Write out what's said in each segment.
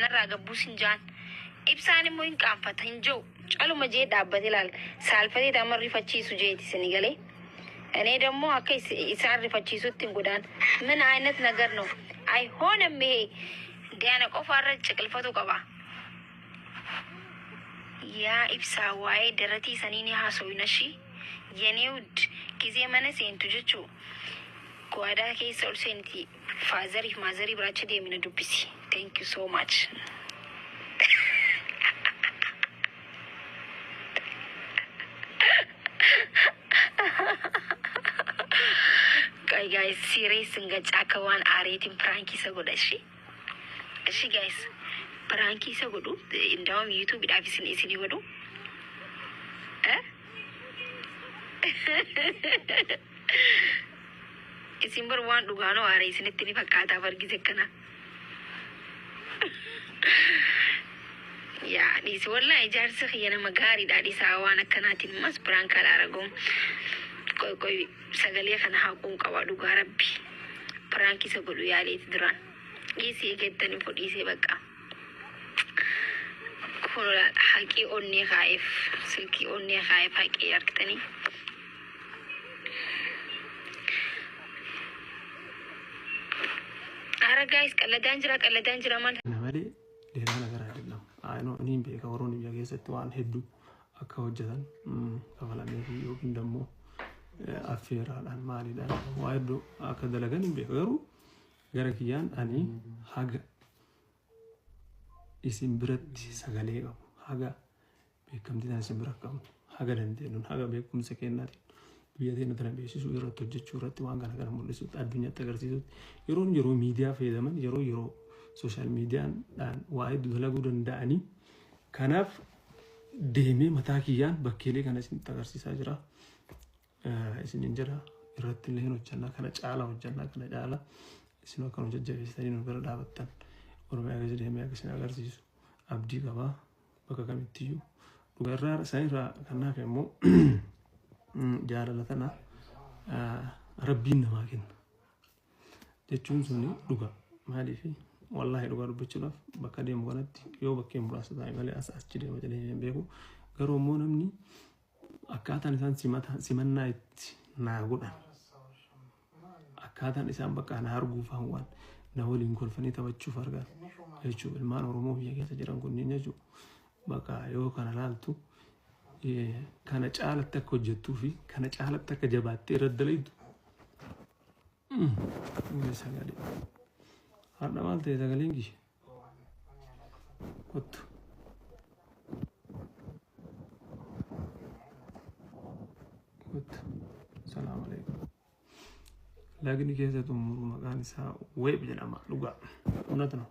narraa gabbuu sinjaan ibsaan immoo hin qaanfata hin jiru caluma jee dhaabbate ilaal saalfatee taama rifachiisu jeeti sini galee እኔ ደግሞ አከ ኢሳር ሪፋቺሱት እንጉዳን ምን አይነት ነገር ነው አይሆንም ይሄ ዲያና ቆፋረ ጭቅልፈቱ ቀባ ያ ኢብሳ ዋይ ደረቲ ሰኒኒ ሃሶይነሺ የኔውድ ጊዜ መነስ እንቱጁቹ ጓዳ ኬስ ኦልሴንቲ ፋዘሪ ማዘሪ ብራቸ ደሚነ ዱብሲ ቴንክ ዩ ሶ ማች guys serious እንገጫ ከዋን አሬቲን ፕራንኪ ሰጎዳ እሺ guys ፕራንኪ ሰጎዱ እንደውም ዩቲዩብ ዳፊስ ነው ይወዱ ሲምበር ዋን ዱጋኖ አሬ ስንትኒ ፈቃታ ፈርጊ ዘከና ያ ዲስ ወላሂ ጃርሰህ የነ መጋሪ ዳዲስ አዋን ከናቲን ማስ ፕራንክ አላረጉም ቆይ ሰገሌ ከና ሀቁን ቀዋዱ ጋረቢ ፕራንኪ ሰጎዱ ያሌት ድራን ይሲ ገተን ፖዲሲ በቃ ኮላ ሀቂ ኦኔ ኻይፍ ስልኪ ኦኔ ኻይፍ ሀቂ ያርክተኒ አረ ጋይስ ቀለዳን ጅራ ማለት ነበር ሌላ ነገር አይደለም አይኖ እኔም በከወሮን ያገሰት ዋን ሄዱ አካወጀታን ከፈላኔ ይሁን ደግሞ አፌራላን ማሊዳን ዋይዶ አከደለገን በገሩ ገረኪያን አኒ ሀገ ኢሲምብረት ሰገሌ ነው ሀገ በከምቲና ሲምብረከም ሀገ ደንደኑን ሀገ በኩም ሰከናት ቢያቴን ተረበሽሱ ይረቶጀቹ ረት ዋንጋ ነገር ሙልሱ አዱኛ ተገርሲሱ ይሮ ሚዲያ ፈየዘመን ይሮ ሶሻል ሚዲያን ዳን ዋይዶ ለጉ ደንዳኒ ከናፍ ደሜ መታኪያን በከሌ ከነሲን ተገርሲሳ ጅራ isin injera irratti illee hojjanna kana caala kana caala isin akka hojjajjabeessanii nu bira dhaabattan oromiyaa keessa deemee akka isin agarsiisu abdii qaba bakka kamittiyyuu dhugarraa isaanirraa kanaaf immoo jaalala tana rabbiin namaa kenna jechuun suni dhuga maaliif wallahi dhuga dubbachuudhaaf bakka deemu kanatti yoo bakkeen muraasa ta'e malee achi deema jedhee hin beeku garuu immoo namni akkaataan isaan simannaa itti naa godhan akkaataan isaan bakka na arguufan waan na waliin kolfanii taphachuuf argan jechuudha ilmaan oromoo biyya keessa jiran kunniin jechuudha bakka yoo kana laaltu kana caalatti akka hojjettuu fi kana caalatti akka jabaattee irra dalaytu sagalee har'a maal ta'e sagaleen kiyya kottu السلام عليكم لكن كيف تمر مكان سا ويب جنما لغا ونتنا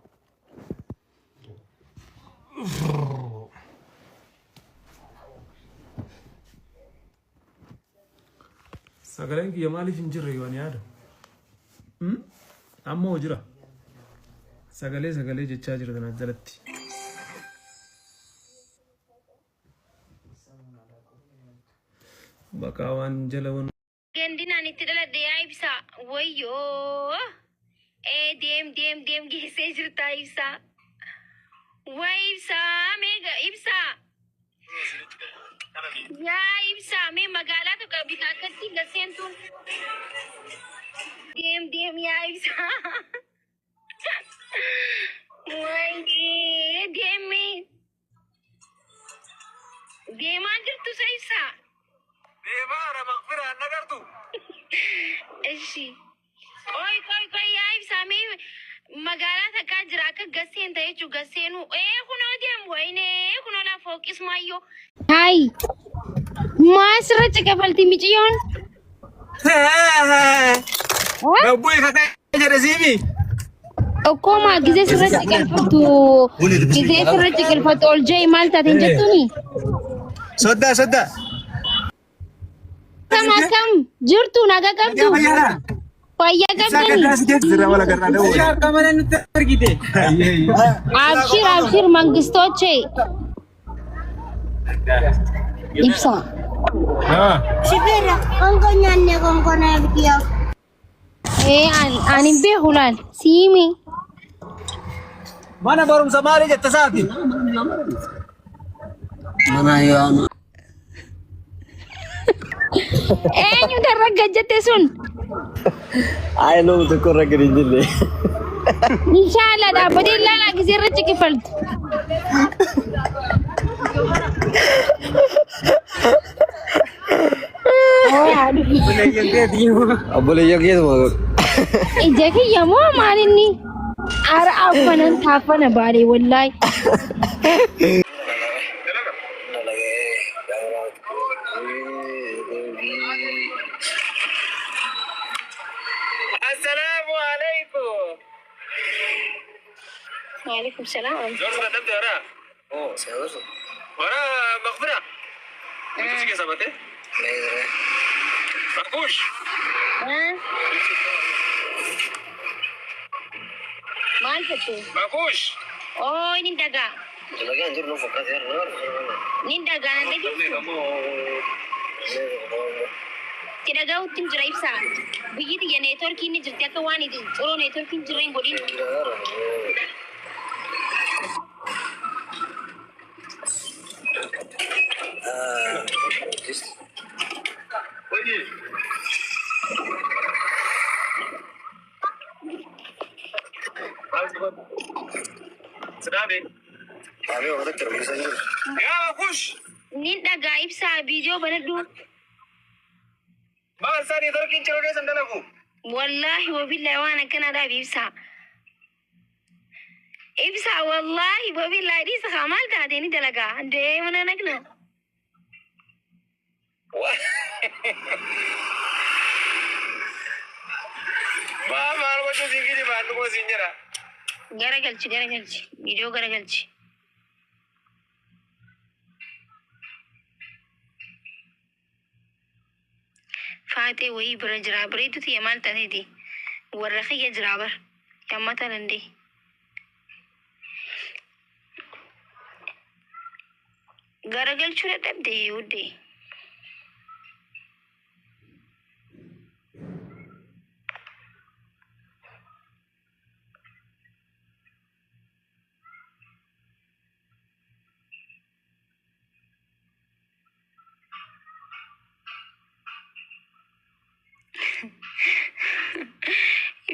سغلين كي مالي فنجر يواني هذا أما وجرا سغلي جتشاجر تنزلت bakawan jalawan gendina nitidala de aibsa wayo dem gise jirta ibsa waibsa mega ibsa ya ibsa me magala to kabita katti gasentun dem ya ibsa wai dem anjirtu saibsa ديمارا مغفرة نقرتو إيشي كوي يا إبسامي مقالات كاجراك قسين تيجو قسينو خنو ديم ويني خنو لا فوق اسمايو هاي ما سرت كفلتي ميجيون ربوي فتاة رزيمي أكوما جزء سرت كفلتو جزء سرت كفلتو الجاي مالتا تنجتوني صدا كم جرتو ناقا كبدو فايا كبدني أبشر منغستوچي إبسا شبيرا كونكو ناني كونكو نابديو أني بيهولان سيمي Mana barumsa maali jette saati? Mana yoo Eenyu dargagga jette sun? ay lu tukur ragin jille. Inshallah dhaabbatee ilaalaa gisee irra ciqifalti. Boleh yo gitu mau. Ija kiyya moo maal inni? Ara affanan taafana baadee wallahi. Assalamualaikum. Waalaikumsalam. زور قدمت ورا. Oh, saya usul. ورا مغفرة. انت ايش قصبته؟ مخبوش. Maal fette? مخبوش. Oh, ini daga. Lagi anjir lu fokus ya, Ini daga nanti. Tidak gahu tim jira ibsa. Begitu ya network ini jirti akka waan itu. Oro network ini jira yang godin. سلامي. Tapi orang terbiasa anjir. يا مخبوش. Ini daga ibsa video banadu. ما انساني ذركين شلون سندلكو. Wallahi wa billahi wa ana kana da ibsa. Ibsa wallahi wa billahi di sakamal ta deni dalaga. De mana nakna. ما معلومة شو سيجي ما عندكم سينجرا. Garagalchi video garagalchi. Faatee wayii bira jira bareedutu maal taateeti warra kiyya jira bar yammata dandee. Garagalchuu dadhabdee wuddee.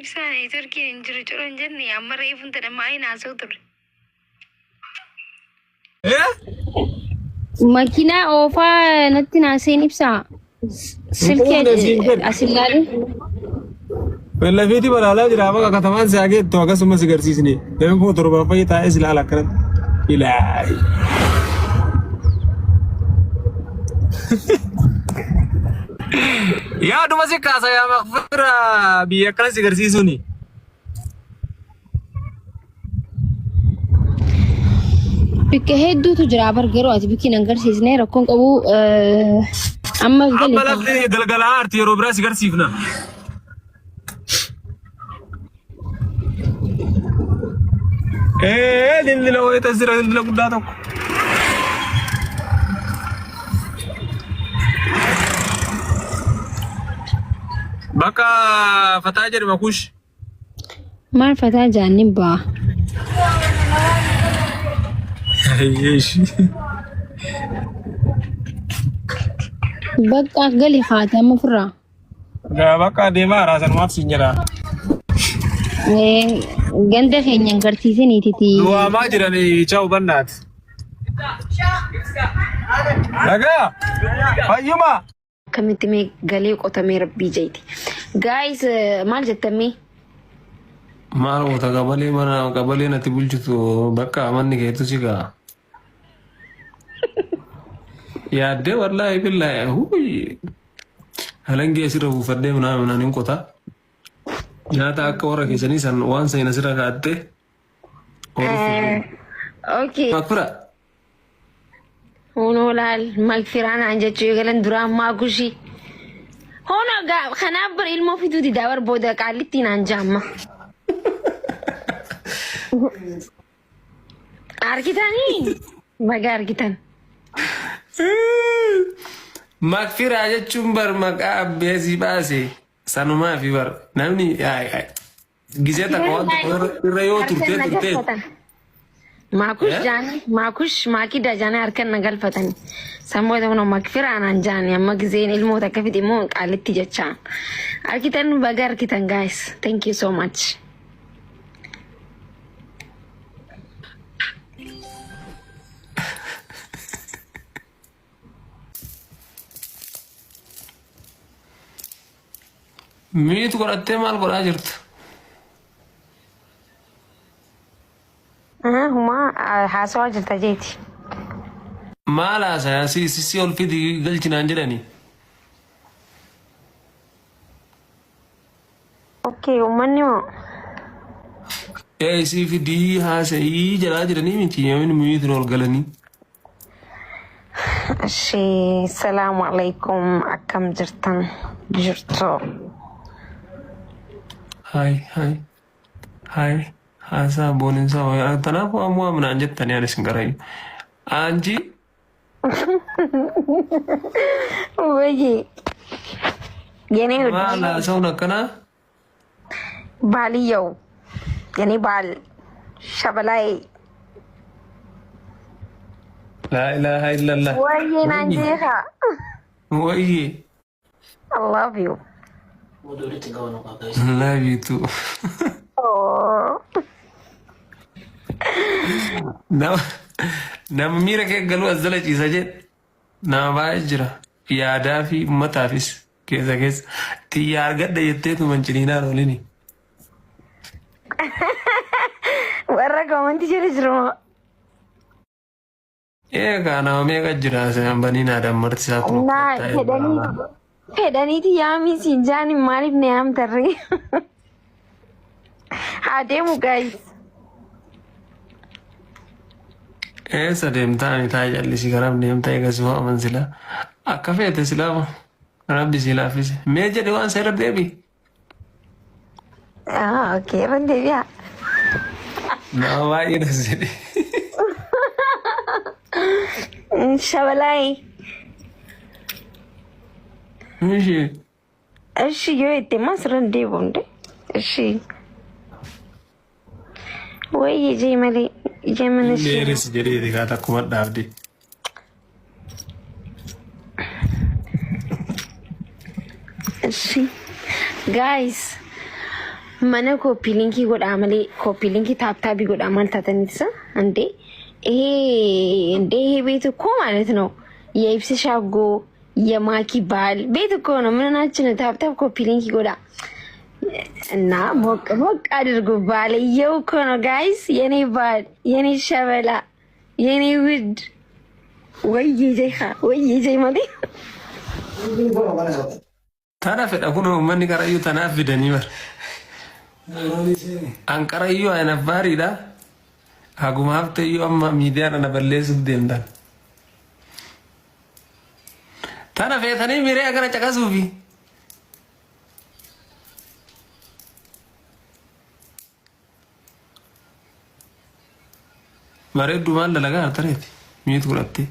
Ibsaan turkiin hin jiru curo hin jenne amma reefuun tana maayin haasa'u ture. Makiinaa oofaa natti naaseen ibsaa. Silkee asillaale. Lafiiti balaalaa jira bakka katamaan si hageettu akkasumas agarsiisne namni koo torban fayyii taa'ee si ilaala akkanatti ilaahi. Yaa dhuma si kaasa yaa maqfira biyya akkana si agarsiisuni. Bikka hedduutu jira bargeroo ati bikki nan agarsiisne rakkoon qabu amma Amma lafti galgalaa arti yeroo biraa si agarsiifna. Dildila wayita sira dildila guddaa tokko. Bakka fataa jedhu makuush. maal fataa jaannin baa. Bakka gali haatama firraa. Bakka deemaa raasan maaf siin jedha. Ganda keenya agarsiisaniititi. Waamaa jiranii cha'u bannaati. Dhagaa fayyuma. Akkamitti mee galee qotamee rabbii jeeti. Guys maal jettamee? Maal goota qabalee mana qabalee natti bulchitu bakka manni keetu si gaa. Yaaddee wallaahi billaahi huuyi. Halangee asirra buufadhee mana hin qota. Nyaata akka warra keessanii san waan seen asirra kaa'attee. Okay. Makfira. Hono laal magfiraan aan jechuu eegalan duraan maakushi. Hono kanaaf bar ilmoo fituuti daawar booda qaallittiin aan jaamma. Argitanii? Baga argitan. Makfira jechuun bar maqaa abbeesii baase sanumaa fi bar namni gisee takka waan tokko irra yoo turtee maakush maakida jaanii harkan na galfatanii sammuu ta'uun makfiraan anjaanii amma gizeen ilmoota akka fide immoo qaalitti jechaan arkitan baga arkitan guys thank you so much. Miitu godhattee maal godhaa jirtu? Huma haasawaa jirta jeeti. Maal haasayaa si ol fidi galchinaan jedhani? Okay, uummanni moo? Si fidii haasa'ii jalaa jiranii miti yoomiin miitu ol galanii. Ashee salaamu alaikum akkam jirtan jirtu. Hai. Hasa bonin sama tanafu amu amna anjet tani anis ngarai anji Oye Gini mala sauna kana Bali yo Yani bal Shabalai La ilaha illallah Oye nanjeha Oye I love you Love you too Oh Nama miira kee galuu as jala ciisa jedhe nama baay'ee jira yaadaa fi uummataafis keessa xiyyaa argadha jetteetu manciniinaan oolini. Warra komanti jiru moo? Eegaa nama meeqa jira baniin aadaan martisaa kun. Fedhaniiti yaamii siin jaani maaliif na yaamtarree? Haa deemu guys. Eessa deemtaa ni taa jallisii kanaaf deemtaa eegasuma amansilaa akka feete silaama rabbi silaafise mee jedhe waan seera deebi. Okay, irra deebi'a. Nama baay'ee nas jedhe. Shabalai. Ishi yoo itti masirra deebi'unde. Ishi. Wayye jee malee. Ijamana shi. Leeris jedhee kaata akkuma dhaabde. Ishi. Guys. Mana koppii linkii godhaa malee koppii linkii taaptaabii godhaa maal taatanitisa እንዴ ይሄ ቤት እኮ ማለት ነው የኢብስ ሻጎ የማኪ ባል ቤት እኮ ነው። ምንናችን ታፕታፕ ኮፒ ሊንክ ይጎዳ እና ሞቅ አድርጉ። ባልየው እኮ ነው ጋይስ፣ የኔ ባል፣ የኔ ሸበላ፣ የኔ ውድ። ወይ ጀይኻ ወይ ጀይ ማለት ታናፈዳ ኩኖ ማን ቀራዩ ታናፍደኒ በር አንቀራዩ አይነባሪዳ Haguma hafte yu amma miidiyaan ana balleessuuf deemtan. Tana feetanii miree agana caqasuufi. Bareeddu maal dalagaa hartareeti miitu godhatte.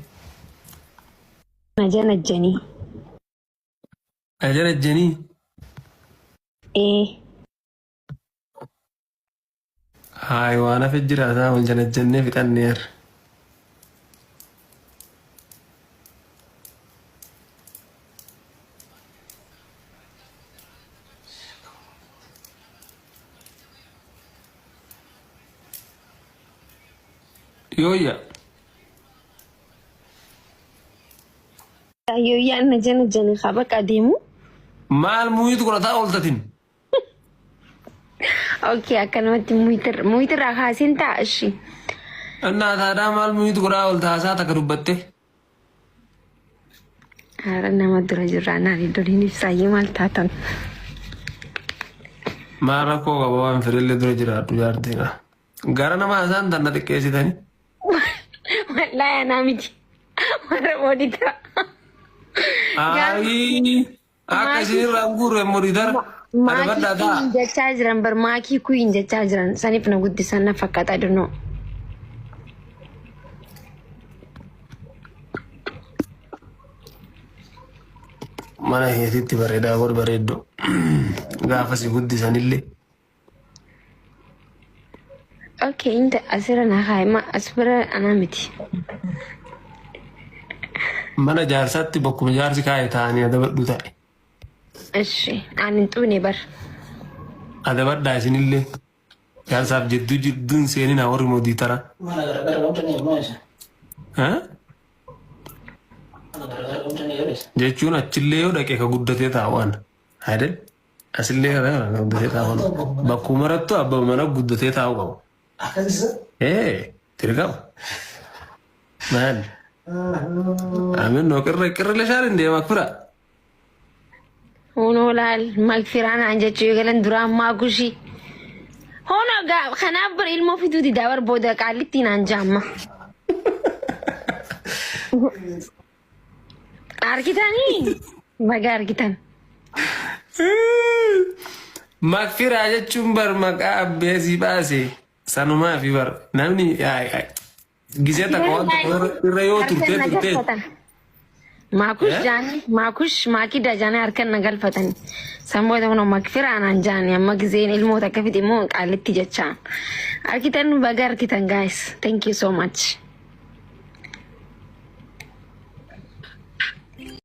Ajanajjanii. Ajanajjanii. Hai waan hafe jiraata wal janajjannee fixanneer. Yooyya. Yooyyaan ajanajjanii haa bakka deemu. Maal muyitu godhataa ooltatin. Okay, akkanumatti muyitirraa kaasiin ta'a ishii. Innaa taadhaa maal muyitu godhaa ol taasaa takka dubbatte. Haara nama dura jirraa naan iddoliin ibsaayyee maal taatan. Maal rakkoo qaba waan fedhellee dura jiraadhu jaarteedha. Gara namaa isaan tanna xiqqeessitanii. Wallaahi anaa miti. Warra moodita. Aayii akka isin irraa guurre mooditara. Maakii kuyin jechaa jiran bar maakii kuyin jechaa jiran saniif na guddisan na fakkaata dunno. Mana keetitti bareedaa godhu bareeddu gaafa si guddisanillee. كنت أسرنا هاي ما أصبر أنا متي mana jaarsaatti bakkuma jaarsi kaa'e ta'anii adabadhu ta'e. إيش أنا نتوني بر Adabadhaa isinillee jaarsaaf jidduun seenina warri mootii tara. Jechuun achillee yoo dhaqee ka guddatee taa'uun haadha asillee ka guddatee taa'uun bakkuma marattu abba mana guddatee taa'u qabu. Tirqama. Maal? Amin noo qirra leshaan deemaa fira. هونو لال مغفران عنجتشو يقولن درام ما كوشي هونو خنابر إلمو في دودي داور بودا قالتين عن جامع أركتاني بقى أركتان مغفرة عنجتشو بر مقا بيسي باسي سانو ما في بر نامني جيسيتا قوات ريو ترتي maakush maakida jaanii harkan na galfatani sammuu ta'uun makfiraan an jaanii amma gizeen ilmoota akka fiti immoo qaalitti jechaan arkitan baga arkitan guys thank you so much